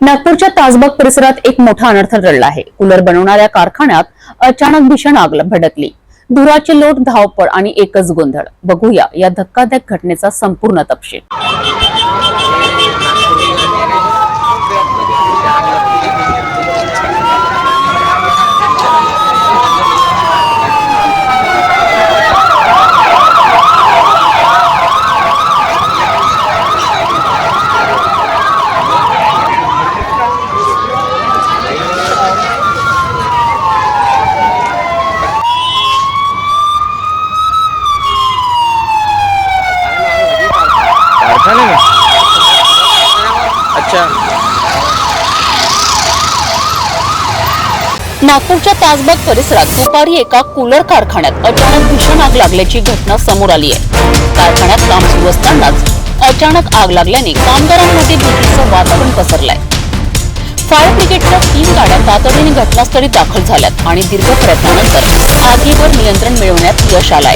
नागपूरच्या तासबाग परिसरात एक मोठा अनर्थ टळला आहे। कूलर बनवणाऱ्या कारखान्यात अचानक भीषण आग भडकली। धुराची लोट, धावपळ आणि एकच गोंधळ। बघूया या धक्कादायक घटनेचा संपूर्ण तपशील। कारखाने में अच्छा। नागपूरच्या तासबाग परिसरात दुपारी एका कूलर कारखान्यात अचानक भीषण आग लागल्याची घटना समोर आली आहे। कारखान्यात काम सुरू असतानाच अचानक आग लागल्याने कामगारांमध्ये भीतीचं वातावरण पसरलंय। फायर ब्रिगेडच्या 3 गाड्या तातडीने घटनास्थळी दाखल झाल्यात आणि दीर्घ प्रयत्नानंतर आगीवर नियंत्रण मिळवण्यात यश आलंय।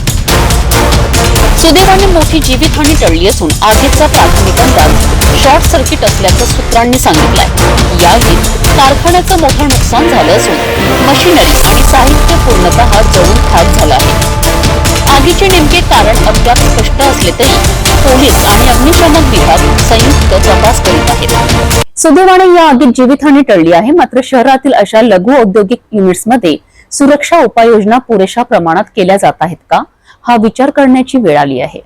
सुदैवाने मोठी जीवितहानी टळली असून आगीचा प्राथमिक अंदाज शॉर्ट सर्किट असल्याचं सूत्रांनी सांगितलंय। या आगीत कारखान्याचं मोठं नुकसान झालं असून मशिनरी आणि साहित्य पूर्णतः जळून खाक झालं आहे। आगीचे नेमके कारण अद्याप स्पष्ट असले तरी पोलीस आणि अग्निशमन विभाग संयुक्त तपास करीत आहेत। सुदैवाने या आगीत जीवितहानी टळली आहे, मात्र शहरातील अशा लघु औद्योगिक युनिट्समध्ये सुरक्षा उपाययोजना पुरेशा प्रमाणात केल्या जात आहेत का, हा विचार करण्याची वेळ आली आहे।